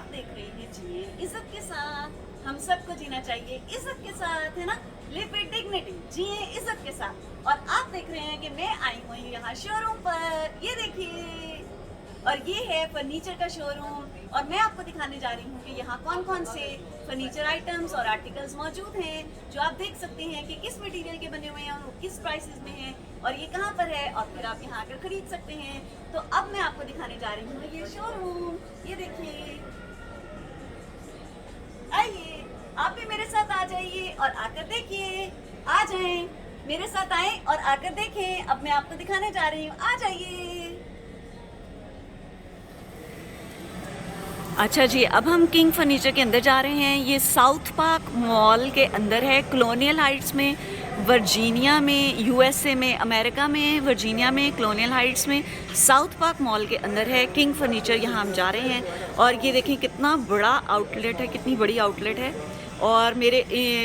आप देख रहे हैं जिए इज्जत के साथ। हम सबको जीना चाहिए इज्जत के साथ, है ना। लिव विद डिग्निटी, जिए इज्जत के साथ। और आप देख रहे हैं कि मैं आई हुई हूँ यहाँ शोरूम पर, ये देखिए। और ये है फर्नीचर का शोरूम, और मैं आपको दिखाने जा रही हूँ कि यहाँ कौन कौन से फर्नीचर आइटम्स और आर्टिकल्स मौजूद हैं, जो आप देख सकते हैं कि किस मटेरियल के बने हुए हैं और वो किस प्राइसेस में हैं, और ये कहाँ पर है, और फिर आप यहाँ आकर खरीद सकते हैं। तो अब मैं आपको दिखाने जा रही हूँ ये शोरूम, ये देखिए। आइए, आप भी मेरे साथ आ जाइए और आकर देखिए। आ जाएं, मेरे साथ आएं और आकर देखें। अब मैं आपको दिखाने जा रही हूँ, आ जाइए। अच्छा जी, अब हम किंग फर्नीचर के अंदर जा रहे हैं। ये साउथ पार्क मॉल के अंदर है, कॉलोनियल हाइट्स में, वर्जीनिया में, यूएसए में, अमेरिका में, वर्जीनिया में, कॉलोनियल हाइट्स में, साउथ पार्क मॉल के अंदर है किंग फर्नीचर। यहाँ हम जा रहे हैं और ये देखें कितना बड़ा आउटलेट है, कितनी बड़ी आउटलेट है। और मेरे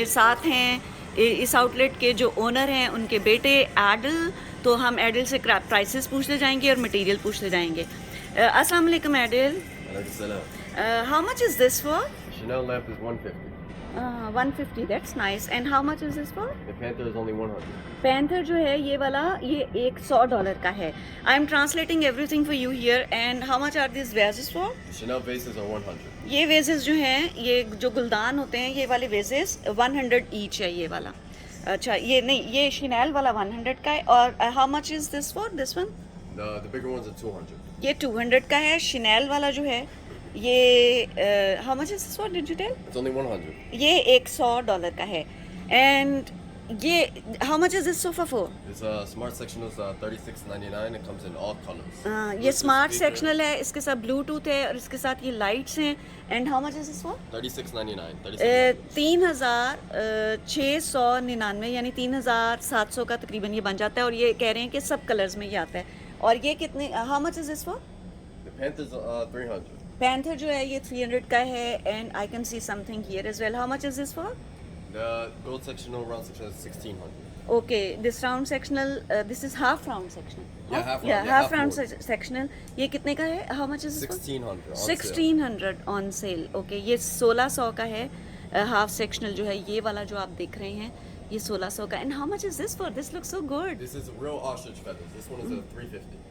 साथ हैं इस आउटलेट के जो ओनर हैं, उनके बेटे एडल। तो हम एडल से प्राइसेस पूछते जाएंगे और मटेरियल पूछते जाएंगे। अस्सलाम वालेकुम एडल। How much is this for? Chanel lamp is 150. 150. That's nice. And how much is this for? The Panther is only 100. Panther जो है ये वाला, ये $100 का है. I'm translating everything for you here. And how much are these vases for? The Chanel vases are 100. ये vases जो हैं, ये जो गुलदान होते हैं, ये वाले vases 100 each है ये वाला. अच्छा, ये नहीं, ये Chanel वाला 100 का है. और how much is this for? This one? The bigger ones are 200. ये 200 का है. Chanel वाला जो है ये how much is this one, did you tell? It's only 100. ये $100 का है. And ये how much is this sofa for? This smart sectional is 36.99. It comes in all colors. ये Bluetooth स्मार्ट speaker, सेक्शनल है, इसके साथ ब्लूटूथ है और इसके साथ ये लाइट्स हैं. And how much is this for? 36.99. 36. 3699, यानी 3700 का तकरीबन ये बन जाता है. और ये कह रहे हैं कि सब कलर्स में ये आता है. और ये कितने, how much is this for? The Panther's 300. Panther जो है ये 300 का है. And I can see something here as well. How much is this for? The gold sectional round sectional is 1600. Okay, this round sectional, this is half round sectional. Yeah, half round. Yeah, Yeah, half half round round. sectional. ये कितने का है? How much is this? 1600. on sale. 1600 on sale. Okay, ये 1600 का है. Half sectional जो है ये वाला जो आप देख रहे हैं, ये 1600 का. And how much is this for? This looks so good. This is real ostrich feathers. This one is a 350.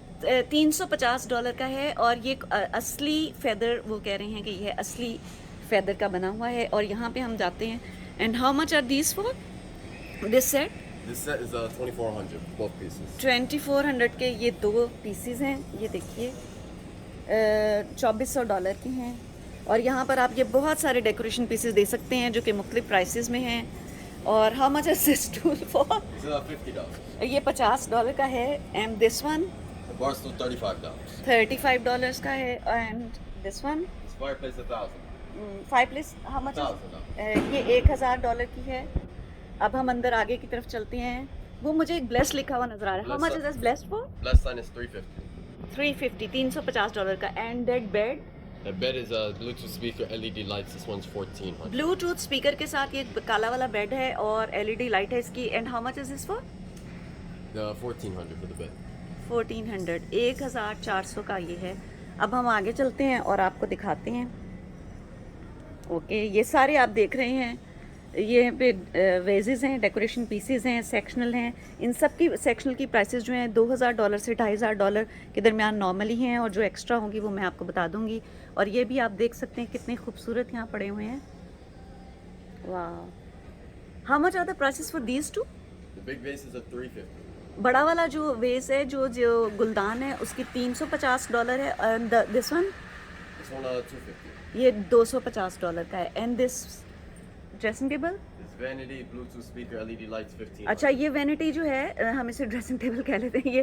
$350 का है. और ये असली फेदर, वो कह रहे हैं कि ये असली फेदर का बना हुआ है. और यहाँ पे हम जाते हैं. And how much are these for this set? This set is 2400. Both pieces. 2400 के ये 2 पीसीज हैं. ये देखिए $2400 के हैं. और यहाँ पर आप ये बहुत सारे डेकोरेशन पीसेस दे सकते हैं जो कि मुख्तलिफ प्राइसेस में हैं. और how much is this tool for? This is $50. ये $50 का है. And this one The bar stool $35. $35 का है. And this one This fireplace 1000. Fireplace how much? $1000. ये $1000 की है. अब हम अंदर आगे की तरफ चलते हैं. वो मुझे एक ब्लेस लिखा हुआ नजर आ रहा है. How much is this bless for? Bless sign is 350. $350 का. And that bed, The bed is a Bluetooth speaker, LED lights. This one's 1400. Bluetooth speaker के साथ ये काला वाला बेड है और एलईडी लाइट है इसकी. And how much is this for? The 1400 for the bed. 1400, 1400 का ये है. अब हम आगे चलते हैं और आपको दिखाते हैं. ओके, ये सारे आप देख रहे हैं, ये पे वेजेस हैं, डेकोरेशन पीसेस हैं, सेक्शनल हैं. इन सब की सेक्शनल की प्राइसेस जो हैं $2000 से $2500 के दरमियान नॉर्मली हैं. और जो एक्स्ट्रा होंगी वो मैं आपको बता दूंगी. और ये भी आप देख सकते हैं कितने खूबसूरत यहाँ पड़े हुए हैं. वाह. How much are the prices for these two? The big vases are 350. बड़ा वाला जो वेस है, जो जो गुलदान है, उसकी $350 है. And this one, This one 250. ये $250 का है. And this dressing table, This vanity, Bluetooth speaker, LED lights 1500. अच्छा ये वैनिटी जो है, हम इसे ड्रेसिंग टेबल कह लेते हैं. ये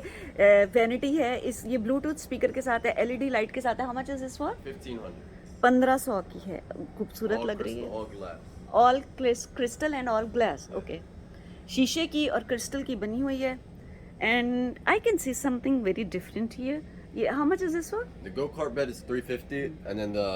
वैनिटी है. इस ये ब्लूटूथ स्पीकर के साथ है, एलईडी लाइट के साथ है. How much is this for? 1500. 1500 की है. खूबसूरत All लग रही crystal, है. all glass. All crystal and all glass. Okay, शीशे की और क्रिस्टल की बनी हुई है. And I can see something very different here. ये how much is this for? The go-kart bed is 350, and then the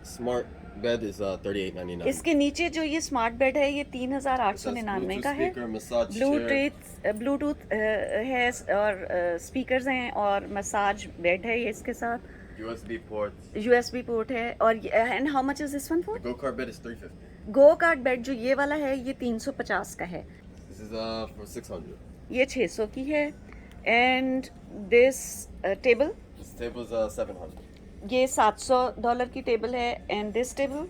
smart bed is 38.99. इसके नीचे जो ये स्मार्ट बेड है ये 3899 का है. Speaker, massage chair. ब्लूटूथ है और स्पीकर्स हैं और मसाज बेड है ये इसके साथ. USB ports. USB पोर्ट है और and how much is this one The for? go-kart bed is 350. Go kart bed जो ये वाला है ये 350 का है, This is for 600. ये 600 की है. And this table This table is 700. ये $700 की टेबल है. And this table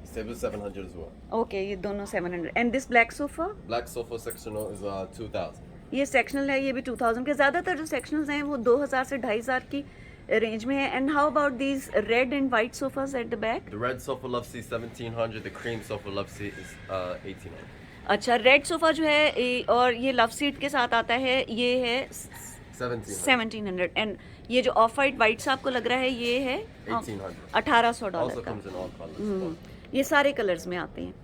This table is 700 as well. Okay ये दोनों 700. And this black sofa Black sofa sectional is 2000. ये सेक्शनल है, ये भी 2000 के. ज़्यादातर जो सेक्शनल्स हैं वो 2000 से 2500 की रेंज में है. And how about these red and white sofas at the back? The red sofa love seat 1700. The cream sofa love seat is 1800. अच्छा, रेड सोफा जो है और ये लव सीट के साथ आता है, ये है 1700. 1700. एंड ये जो ऑफ वाइट वाइट सा आपको लग रहा है ये है 1800. $1800 Also का. comes in all colors. ये सारे कलर्स में आते हैं.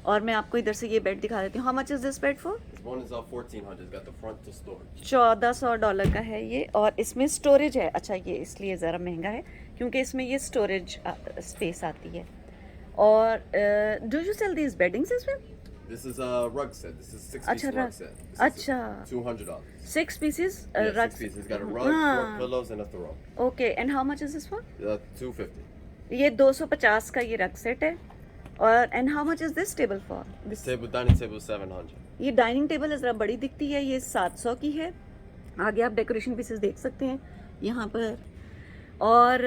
और मैं आपको इधर से ये बेड दिखा देती हूँ. How much is this bed for? This one is 1400. It's got the front to storage. $1400 का है ये. और इसमें स्टोरेज है. अच्छा, ये इसलिए ज़रा महंगा है क्योंकि इसमें ये स्टोरेज स्पेस आती है. और do you sell these beddings as well? This is a rug set. This is 6-piece अच्छा, rug rug. set. This अच्छा. is $200. 6 pieces Yeah, rug. 6 pieces. It's got a rug, 4 हाँ. pillows, and a throw. Okay. And how much is this for? 250. ये 250 का ये रग set है. और and how much is this table for? This dining table is 700. ये dining table ज़रा बड़ी दिखती है, ये 700 की है. आगे आप डेकोरेशन पीसेस देख सकते हैं यहाँ पर. और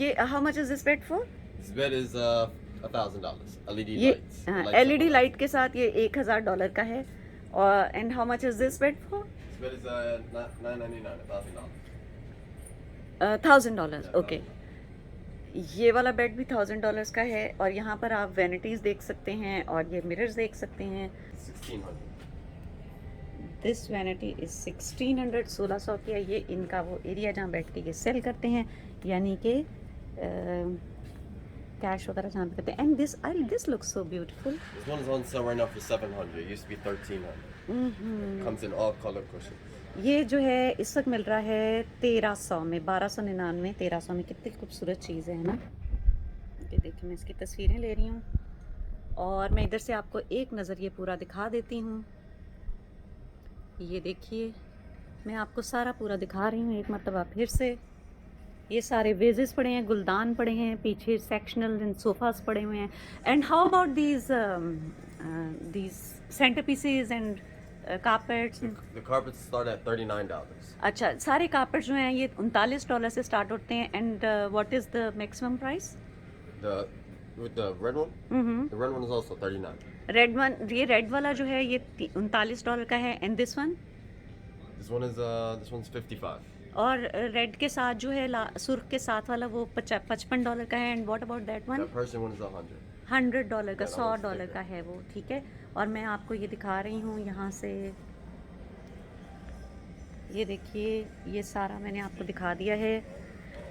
ये how much is this bed for? This bed is $1,000. LED ये lights. Lights LED up on light के साथ ये $1000 का है. और and how much is this bed for? it. This bed is $999. $1,000. $1000. Okay. ये वाला बेड भी $1000 का है. और यहाँ पर आप वैनिटीज़ देख सकते हैं और ये मिरर्स देख सकते हैं. 1600. This vanity is 1600. 1600 की है. ये इनका वो एरिया जहाँ बैठ के ये सेल करते हैं, यानी कि कैश वगैरह जहाँ पे करते हैं. And this looks so beautiful. This one is on sale right now for $700. It used to be $1,300. Comes in all color cushions. ये जो है इस वक्त मिल रहा है 1300 में. 1299 1300 में. कितनी खूबसूरत चीज़ है ना. ये देखिए, मैं इसकी तस्वीरें ले रही हूँ और मैं इधर से आपको एक नज़र ये पूरा दिखा देती हूँ. ये देखिए, मैं आपको सारा पूरा दिखा रही हूँ एक मरतबा फिर से. ये सारे वेजेस पड़े हैं, गुलदान पड़े हैं, पीछे सेक्शनल एंड सोफास पड़े हुए हैं. And how about these centre pieces and carpets? The carpets start at $39. अच्छा, सारे कारपेट्स जो हैं ये $39 से स्टार्ट होते हैं. And what is the maximum price? With the red one? The red one is also $39. Red one, ये red वाला जो है ये $39 का है. And this one? This one's $55. और रेड के साथ जो है सुर्ख के साथ वाला वो $55 का है. And what about that one? That Persian one is $100. $100 का, Yeah, $100 का है वो. ठीक है. और मैं आपको ये दिखा रही हूँ यहाँ से. ये देखिए, ये सारा मैंने आपको दिखा दिया है.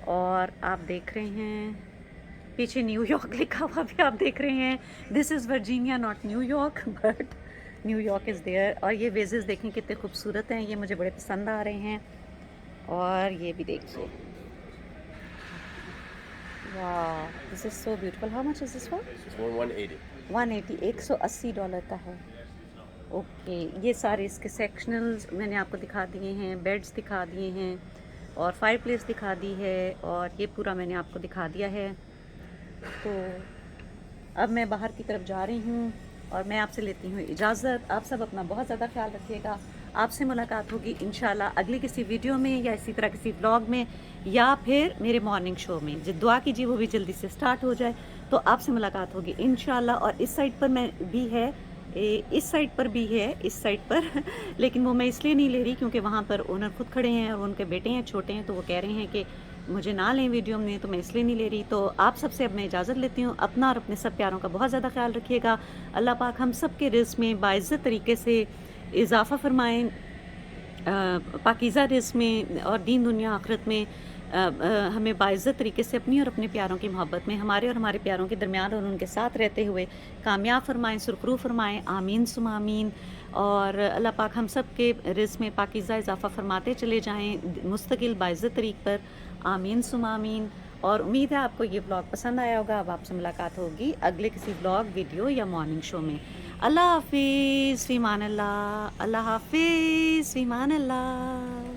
और आप देख रहे हैं पीछे न्यूयॉर्क लिखा हुआ भी आप देख रहे हैं. This is Virginia, not New York, but New York is there. और ये वेजेस देखें कितने खूबसूरत हैं. ये मुझे बड़े पसंद आ रहे हैं. और ये भी देखिए, वाह, this is so beautiful. How much is this for? This one 180. 180. $180 का है. ओके. ये सारे इसके सेक्शनल्स मैंने आपको दिखा दिए हैं, बेड्स दिखा दिए हैं और फायरप्लेस दिखा दी है. और ये पूरा मैंने आपको दिखा दिया है. तो अब मैं बाहर की तरफ जा रही हूँ और मैं आपसे लेती हूँ इजाज़त. आप सब अपना बहुत ज़्यादा ख्याल रखिएगा. आपसे मुलाकात होगी इंशाल्लाह अगली किसी वीडियो में या इसी तरह किसी व्लॉग में या फिर मेरे मॉर्निंग शो में. जो दुआ कीजिए वो भी जल्दी से स्टार्ट हो जाए. तो आपसे मुलाकात होगी इंशाल्लाह. और इस साइड पर मैं भी है, इस साइड पर भी है, इस साइड पर लेकिन वो मैं इसलिए नहीं ले रही क्योंकि वहाँ पर ओनर खुद खड़े हैं और उनके बेटे हैं छोटे हैं, तो वो कह रहे हैं कि मुझे ना लें वीडियो में, तो मैं इसलिए नहीं ले रही. तो आप सबसे अब मैं इजाज़त लेती हूँ. अपना और अपने सब प्यारों का बहुत ज़्यादा ख्याल रखिएगा. अल्लाह पाक हम सब के रिज़्क़ में बाइज़्ज़त तरीके से इजाफ़ा फरमाएँ, पाकीज़ा रिज़्क़ में और दीन दुनिया आखिरत में हमें बाइज़्ज़त तरीके से अपनी और अपने प्यारों की मोहब्बत में हमारे और हमारे प्यारों के दरमियान और उनके साथ रहते हुए कामयाब फरमाएँ, सुरखरू फरमाएँ. आमीन सुम आमीन. और अल्लाह पाक हम सब के रिज़्क़ में पाकीज़ा इजाफ़ा फरमाते चले जाएँ मुस्तकिल बाइज़्ज़त तरीक़ पर. आमीन सुम आमीन. और उम्मीद है आपको ये व्लॉग पसंद आया होगा. अब आपसे मुलाकात होगी अगले किसी व्लॉग, वीडियो या मॉर्निंग शो में. अल्लाह हाफिज़, फ़ी अमान अल्लाह. अल्लाह हाफिज़, फ़ी अमान अल्लाह.